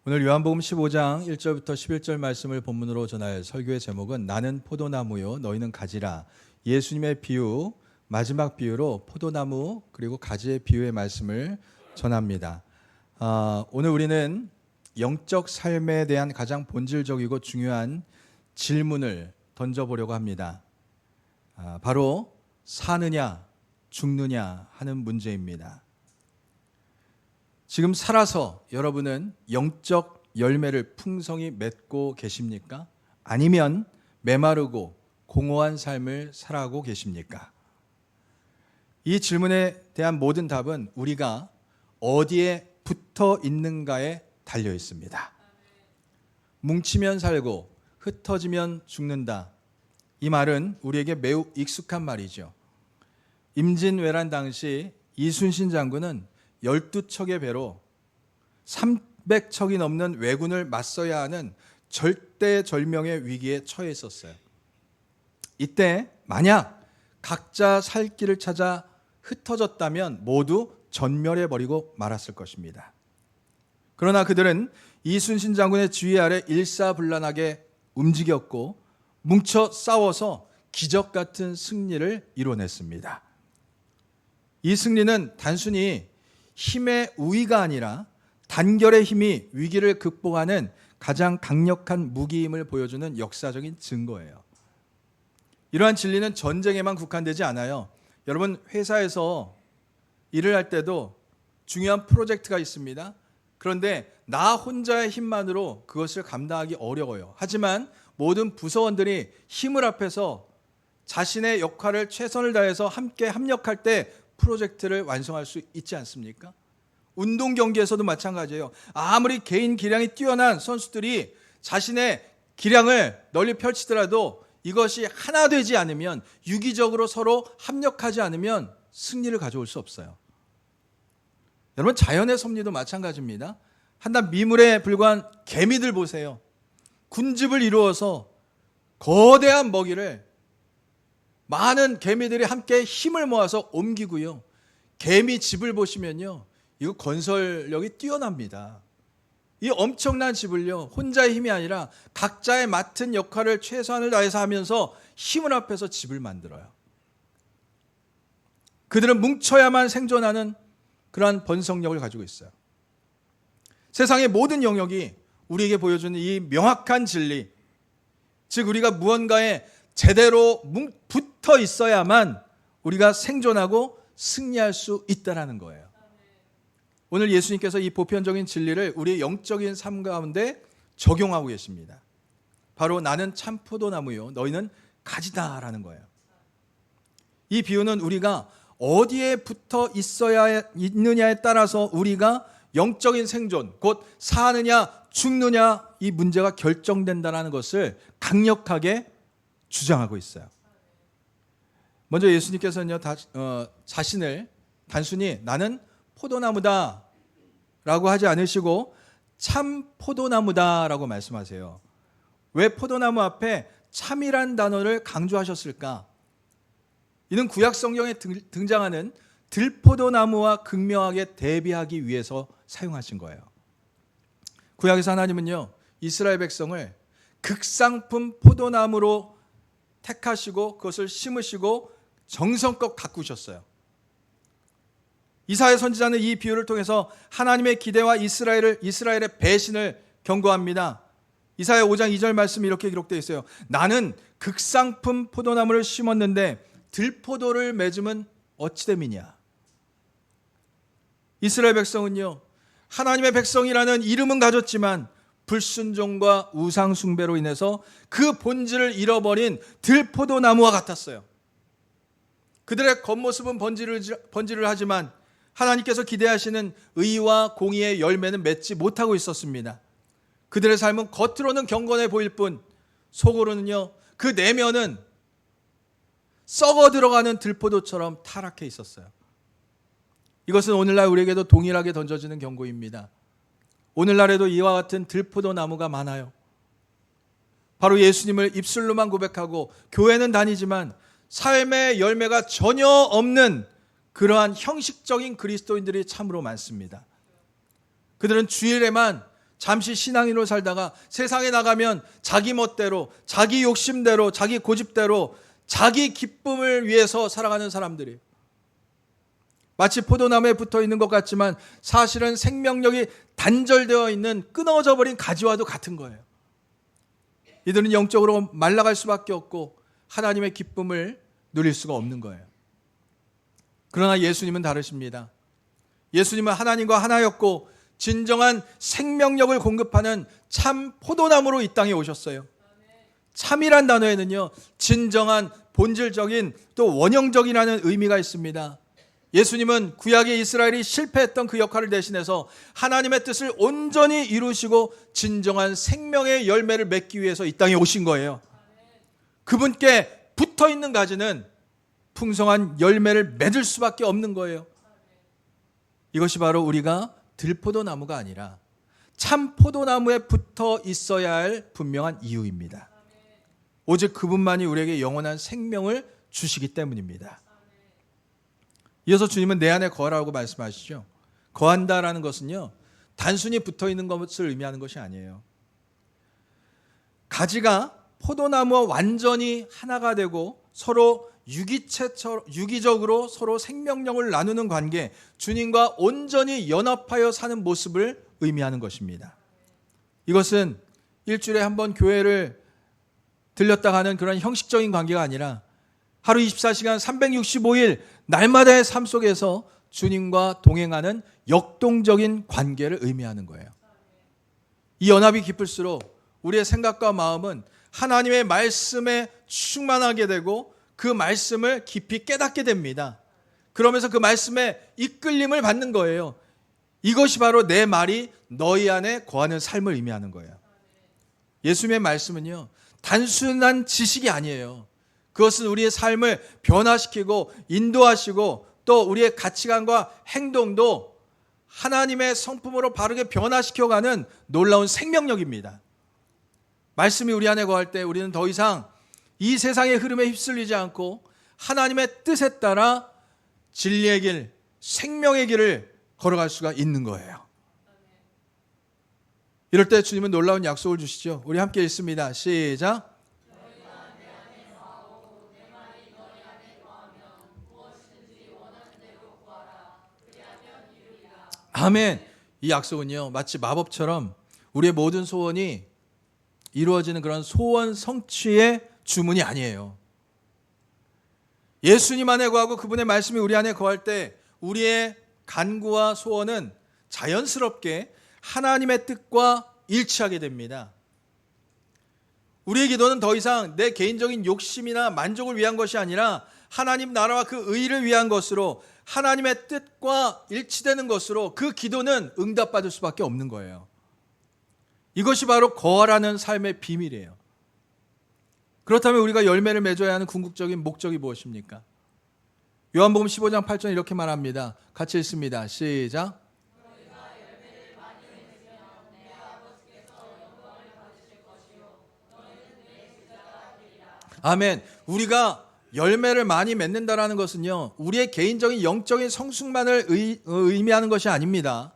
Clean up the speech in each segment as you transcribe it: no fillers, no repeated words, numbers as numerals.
오늘 요한복음 15장 1절부터 11절 말씀을 본문으로 전할 설교의 제목은 나는 포도나무요 너희는 가지라. 예수님의 비유, 마지막 비유로 포도나무 그리고 가지의 비유의 말씀을 전합니다. 오늘 우리는 영적 삶에 대한 가장 본질적이고 중요한 질문을 던져보려고 합니다. 바로 사느냐 죽느냐 하는 문제입니다. 지금 살아서 여러분은 영적 열매를 풍성히 맺고 계십니까? 아니면 메마르고 공허한 삶을 살아가고 계십니까? 이 질문에 대한 모든 답은 우리가 어디에 붙어 있는가에 달려 있습니다. 뭉치면 살고 흩어지면 죽는다. 이 말은 우리에게 매우 익숙한 말이죠. 임진왜란 당시 이순신 장군은 12척의 배로 300척이 넘는 왜군을 맞서야 하는 절대절명의 위기에 처해 있었어요. 이때 만약 각자 살 길을 찾아 흩어졌다면 모두 전멸해버리고 말았을 것입니다. 그러나 그들은 이순신 장군의 지휘 아래 일사불란하게 움직였고 뭉쳐 싸워서 기적 같은 승리를 이뤄냈습니다. 이 승리는 단순히 힘의 우위가 아니라 단결의 힘이 위기를 극복하는 가장 강력한 무기임을 보여주는 역사적인 증거예요. 이러한 진리는 전쟁에만 국한되지 않아요. 여러분 회사에서 일을 할 때도 중요한 프로젝트가 있습니다. 그런데 나 혼자의 힘만으로 그것을 감당하기 어려워요. 하지만 모든 부서원들이 힘을 합해서 자신의 역할을 최선을 다해서 함께 합력할 때 프로젝트를 완성할 수 있지 않습니까? 운동 경기에서도 마찬가지예요. 아무리 개인 기량이 뛰어난 선수들이 자신의 기량을 널리 펼치더라도 이것이 하나 되지 않으면, 유기적으로 서로 합력하지 않으면 승리를 가져올 수 없어요. 여러분 자연의 섭리도 마찬가지입니다. 한낱 미물에 불과한 개미들 보세요. 군집을 이루어서 거대한 먹이를 많은 개미들이 함께 힘을 모아서 옮기고요. 개미 집을 보시면요, 이거 건설력이 뛰어납니다. 이 엄청난 집을요, 혼자의 힘이 아니라 각자의 맡은 역할을 최선을 다해서 하면서 힘을 합해서 집을 만들어요. 그들은 뭉쳐야만 생존하는 그러한 번성력을 가지고 있어요. 세상의 모든 영역이 우리에게 보여주는 이 명확한 진리, 즉 우리가 무언가에 제대로 붙어 있어야만 우리가 생존하고 승리할 수 있다는 거예요. 오늘 예수님께서 이 보편적인 진리를 우리의 영적인 삶 가운데 적용하고 계십니다. 바로 나는 참 포도나무요 너희는 가지다라는 거예요. 이 비유는 우리가 어디에 붙어 있어야 있느냐에 따라서 우리가 영적인 생존, 곧 사느냐 죽느냐 이 문제가 결정된다는 것을 강력하게 주장하고 있어요. 먼저 예수님께서는요, 자신을 단순히 나는 포도나무다 라고 하지 않으시고 참 포도나무다 라고 말씀하세요. 왜 포도나무 앞에 참이란 단어를 강조하셨을까? 이는 구약 성경에 등장하는 들포도나무와 극명하게 대비하기 위해서 사용하신 거예요. 구약에서 하나님은요, 이스라엘 백성을 극상품 포도나무로 택하시고 그것을 심으시고 정성껏 가꾸셨어요. 이사야 선지자는 이 비유를 통해서 하나님의 기대와 이스라엘의 배신을 경고합니다. 이사야 5장 2절 말씀이 이렇게 기록되어 있어요. 나는 극상품 포도나무를 심었는데 들포도를 맺으면 어찌 됨이냐. 이스라엘 백성은요, 하나님의 백성이라는 이름은 가졌지만 불순종과 우상 숭배로 인해서 그 본질을 잃어버린 들포도나무와 같았어요. 그들의 겉모습은 번지를 하지만 하나님께서 기대하시는 의와 공의의 열매는 맺지 못하고 있었습니다. 그들의 삶은 겉으로는 경건해 보일 뿐 속으로는요, 그 내면은 썩어 들어가는 들포도처럼 타락해 있었어요. 이것은 오늘날 우리에게도 동일하게 던져지는 경고입니다. 오늘날에도 이와 같은 들포도 나무가 많아요. 바로 예수님을 입술로만 고백하고 교회는 다니지만 삶의 열매가 전혀 없는 그러한 형식적인 그리스도인들이 참으로 많습니다. 그들은 주일에만 잠시 신앙인으로 살다가 세상에 나가면 자기 멋대로, 자기 욕심대로, 자기 고집대로, 자기 기쁨을 위해서 살아가는 사람들이 마치 포도나무에 붙어 있는 것 같지만 사실은 생명력이 단절되어 있는 끊어져 버린 가지와도 같은 거예요. 이들은 영적으로 말라갈 수밖에 없고 하나님의 기쁨을 누릴 수가 없는 거예요. 그러나 예수님은 다르십니다. 예수님은 하나님과 하나였고 진정한 생명력을 공급하는 참 포도나무로 이 땅에 오셨어요. 참이란 단어에는요, 진정한 본질적인 또 원형적이라는 의미가 있습니다. 예수님은 구약의 이스라엘이 실패했던 그 역할을 대신해서 하나님의 뜻을 온전히 이루시고 진정한 생명의 열매를 맺기 위해서 이 땅에 오신 거예요. 그분께 붙어 있는 가지는 풍성한 열매를 맺을 수밖에 없는 거예요. 이것이 바로 우리가 들포도나무가 아니라 참 포도나무에 붙어 있어야 할 분명한 이유입니다. 오직 그분만이 우리에게 영원한 생명을 주시기 때문입니다. 이어서 주님은 내 안에 거하라고 말씀하시죠. 거한다라는 것은요, 단순히 붙어 있는 것을 의미하는 것이 아니에요. 가지가 포도나무와 완전히 하나가 되고 서로 유기적으로 서로 생명력을 나누는 관계, 주님과 온전히 연합하여 사는 모습을 의미하는 것입니다. 이것은 일주일에 한 번 교회를 들렸다 가는 그런 형식적인 관계가 아니라 하루 24시간 365일 날마다의 삶 속에서 주님과 동행하는 역동적인 관계를 의미하는 거예요. 이 연합이 깊을수록 우리의 생각과 마음은 하나님의 말씀에 충만하게 되고 그 말씀을 깊이 깨닫게 됩니다. 그러면서 그 말씀에 이끌림을 받는 거예요. 이것이 바로 내 말이 너희 안에 거하는 삶을 의미하는 거예요. 예수님의 말씀은요, 단순한 지식이 아니에요. 그것은 우리의 삶을 변화시키고 인도하시고 또 우리의 가치관과 행동도 하나님의 성품으로 바르게 변화시켜가는 놀라운 생명력입니다. 말씀이 우리 안에 거할 때 우리는 더 이상 이 세상의 흐름에 휩쓸리지 않고 하나님의 뜻에 따라 진리의 길, 생명의 길을 걸어갈 수가 있는 거예요. 이럴 때 주님은 놀라운 약속을 주시죠. 우리 함께 읽습니다. 시작. 아멘. 이 약속은요, 마치 마법처럼 우리의 모든 소원이 이루어지는 그런 소원 성취의 주문이 아니에요. 예수님 안에 거하고 그분의 말씀이 우리 안에 거할 때 우리의 간구와 소원은 자연스럽게 하나님의 뜻과 일치하게 됩니다. 우리의 기도는 더 이상 내 개인적인 욕심이나 만족을 위한 것이 아니라 하나님 나라와 그 의를 위한 것으로 하나님의 뜻과 일치되는 것으로 그 기도는 응답받을 수밖에 없는 거예요. 이것이 바로 거하라는 삶의 비밀이에요. 그렇다면 우리가 열매를 맺어야 하는 궁극적인 목적이 무엇입니까? 요한복음 15장 8절 이렇게 말합니다. 같이 읽습니다. 시작. 아멘. 우리가 열매를 많이 맺는다라는 것은요, 우리의 개인적인 영적인 성숙만을 의미하는 것이 아닙니다.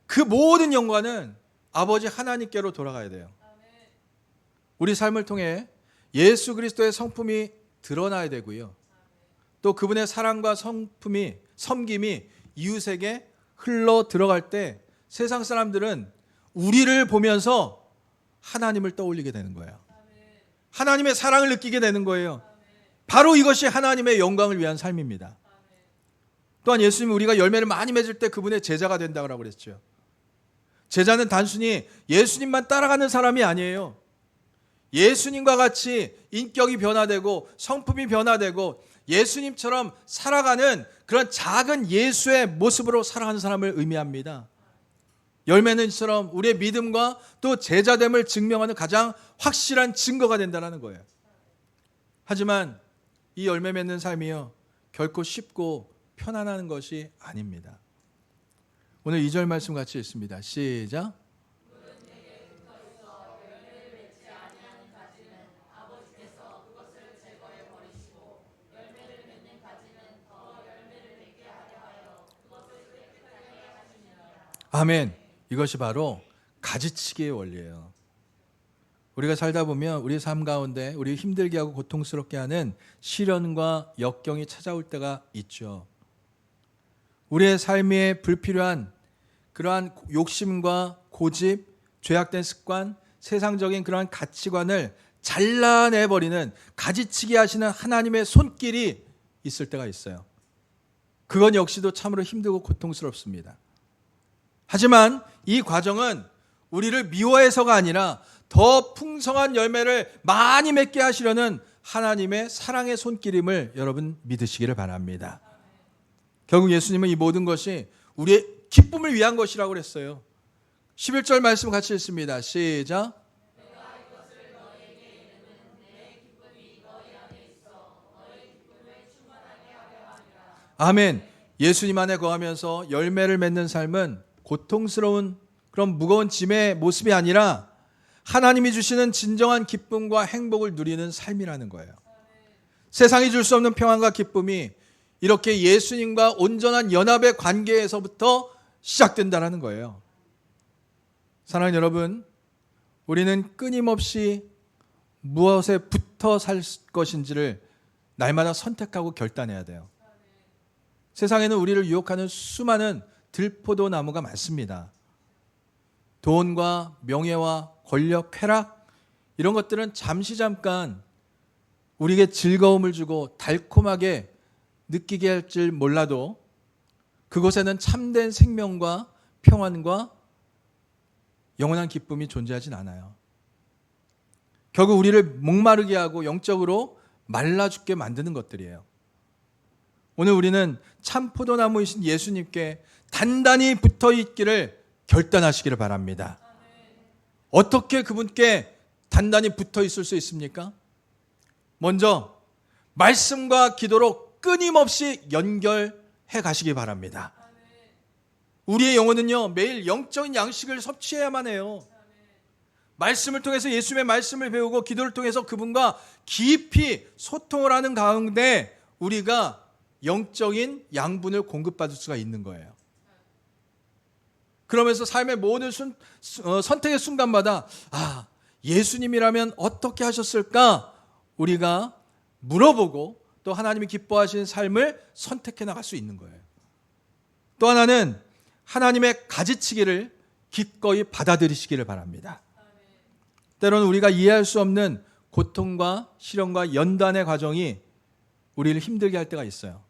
그 모든 영광은 아버지 하나님께로 돌아가야 돼요. 우리 삶을 통해 예수 그리스도의 성품이 드러나야 되고요. 또 그분의 사랑과 섬김이 이웃에게 흘러 들어갈 때 세상 사람들은 우리를 보면서 하나님을 떠올리게 되는 거예요. 하나님의 사랑을 느끼게 되는 거예요. 바로 이것이 하나님의 영광을 위한 삶입니다. 또한 예수님은 우리가 열매를 많이 맺을 때 그분의 제자가 된다고 그랬죠. 제자는 단순히 예수님만 따라가는 사람이 아니에요. 예수님과 같이 인격이 변화되고 성품이 변화되고 예수님처럼 살아가는 그런 작은 예수의 모습으로 살아가는 사람을 의미합니다. 열매는 이처럼 우리의 믿음과 또 제자됨을 증명하는 가장 확실한 증거가 된다는 거예요. 하지만 이 열매 맺는 삶이요, 결코 쉽고 편안한 것이 아닙니다. 오늘 2절 말씀 같이 읽습니다. 시작. 아멘. 이것이 바로 가지치기의 원리예요. 우리가 살다 보면 우리 삶 가운데 우리 힘들게 하고 고통스럽게 하는 시련과 역경이 찾아올 때가 있죠. 우리의 삶에 불필요한 그러한 욕심과 고집, 죄악된 습관, 세상적인 그러한 가치관을 잘라내버리는 가지치기 하시는 하나님의 손길이 있을 때가 있어요. 그건 역시도 참으로 힘들고 고통스럽습니다. 하지만 이 과정은 우리를 미워해서가 아니라 더 풍성한 열매를 많이 맺게 하시려는 하나님의 사랑의 손길임을 여러분 믿으시기를 바랍니다. 결국 예수님은 이 모든 것이 우리의 기쁨을 위한 것이라고 그랬어요. 11절 말씀 같이 읽습니다. 시작. 아멘. 예수님 안에 거하면서 열매를 맺는 삶은 고통스러운 그런 무거운 짐의 모습이 아니라 하나님이 주시는 진정한 기쁨과 행복을 누리는 삶이라는 거예요. 세상이 줄 수 없는 평안과 기쁨이 이렇게 예수님과 온전한 연합의 관계에서부터 시작된다는 거예요. 사랑하는 여러분, 우리는 끊임없이 무엇에 붙어 살 것인지를 날마다 선택하고 결단해야 돼요. 세상에는 우리를 유혹하는 수많은 들포도 나무가 많습니다. 돈과 명예와 권력, 쾌락 이런 것들은 잠깐 우리에게 즐거움을 주고 달콤하게 느끼게 할 줄 몰라도 그곳에는 참된 생명과 평안과 영원한 기쁨이 존재하진 않아요. 결국 우리를 목마르게 하고 영적으로 말라 죽게 만드는 것들이에요. 오늘 우리는 참 포도나무이신 예수님께 단단히 붙어 있기를 결단하시기를 바랍니다. 어떻게 그분께 단단히 붙어 있을 수 있습니까? 먼저 말씀과 기도로 끊임없이 연결해 가시기 바랍니다. 우리의 영혼은요, 매일 영적인 양식을 섭취해야만 해요. 말씀을 통해서 예수님의 말씀을 배우고 기도를 통해서 그분과 깊이 소통을 하는 가운데 우리가 영적인 양분을 공급받을 수가 있는 거예요. 그러면서 삶의 모든 선택의 순간마다 예수님이라면 어떻게 하셨을까? 우리가 물어보고 또 하나님이 기뻐하시는 삶을 선택해 나갈 수 있는 거예요. 또 하나는 하나님의 가지치기를 기꺼이 받아들이시기를 바랍니다. 때로는 우리가 이해할 수 없는 고통과 시련과 연단의 과정이 우리를 힘들게 할 때가 있어요.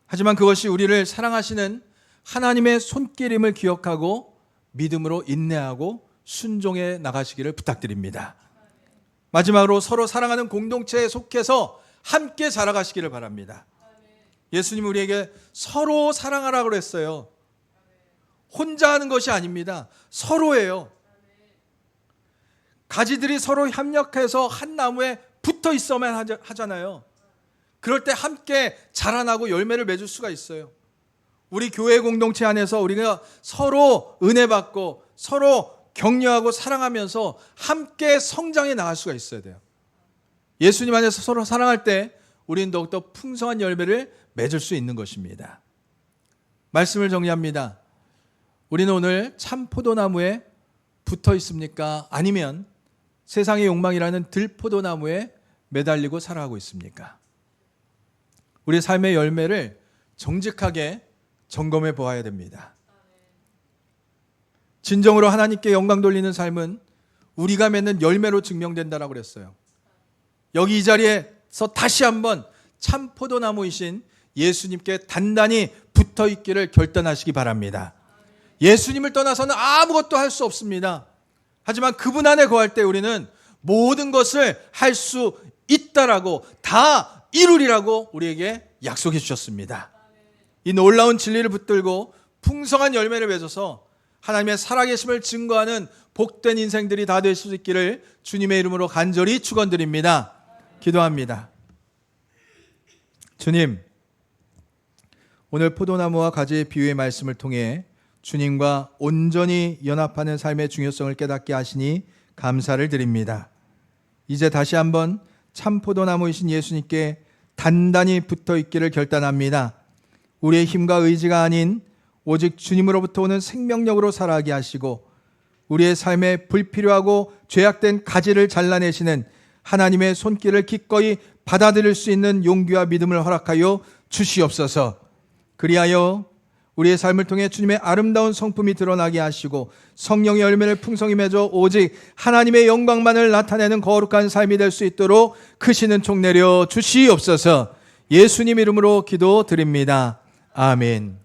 하지만 그것이 우리를 사랑하시는 하나님의 손길임을 기억하고 믿음으로 인내하고 순종해 나가시기를 부탁드립니다. 마지막으로 서로 사랑하는 공동체에 속해서 함께 자라가시기를 바랍니다. 예수님 우리에게 서로 사랑하라고 그랬어요. 혼자 하는 것이 아닙니다. 서로예요. 가지들이 서로 협력해서 한 나무에 붙어 있어야만 하잖아요. 그럴 때 함께 자라나고 열매를 맺을 수가 있어요. 우리 교회 공동체 안에서 우리가 서로 은혜 받고 서로 격려하고 사랑하면서 함께 성장해 나갈 수가 있어야 돼요. 예수님 안에서 서로 사랑할 때 우리는 더욱더 풍성한 열매를 맺을 수 있는 것입니다. 말씀을 정리합니다. 우리는 오늘 참 포도나무에 붙어 있습니까? 아니면 세상의 욕망이라는 들포도나무에 매달리고 살아가고 있습니까? 우리 삶의 열매를 정직하게 점검해 보아야 됩니다. 진정으로 하나님께 영광 돌리는 삶은 우리가 맺는 열매로 증명된다라고 그랬어요. 여기 이 자리에서 다시 한번 참 포도나무이신 예수님께 단단히 붙어 있기를 결단하시기 바랍니다. 예수님을 떠나서는 아무것도 할 수 없습니다. 하지만 그분 안에 거할 때 우리는 모든 것을 할 수 있다라고, 다 이루리라고 우리에게 약속해 주셨습니다. 이 놀라운 진리를 붙들고 풍성한 열매를 맺어서 하나님의 살아계심을 증거하는 복된 인생들이 다 될 수 있기를 주님의 이름으로 간절히 축원드립니다. 기도합니다. 주님, 오늘 포도나무와 가지의 비유의 말씀을 통해 주님과 온전히 연합하는 삶의 중요성을 깨닫게 하시니 감사를 드립니다. 이제 다시 한번 참 포도나무이신 예수님께 단단히 붙어 있기를 결단합니다. 우리의 힘과 의지가 아닌 오직 주님으로부터 오는 생명력으로 살아가게 하시고 우리의 삶에 불필요하고 죄악된 가지를 잘라내시는 하나님의 손길을 기꺼이 받아들일 수 있는 용기와 믿음을 허락하여 주시옵소서. 그리하여 우리의 삶을 통해 주님의 아름다운 성품이 드러나게 하시고 성령의 열매를 풍성히 맺어 오직 하나님의 영광만을 나타내는 거룩한 삶이 될 수 있도록 크시는 총 내려 주시옵소서. 예수님 이름으로 기도드립니다. 아멘.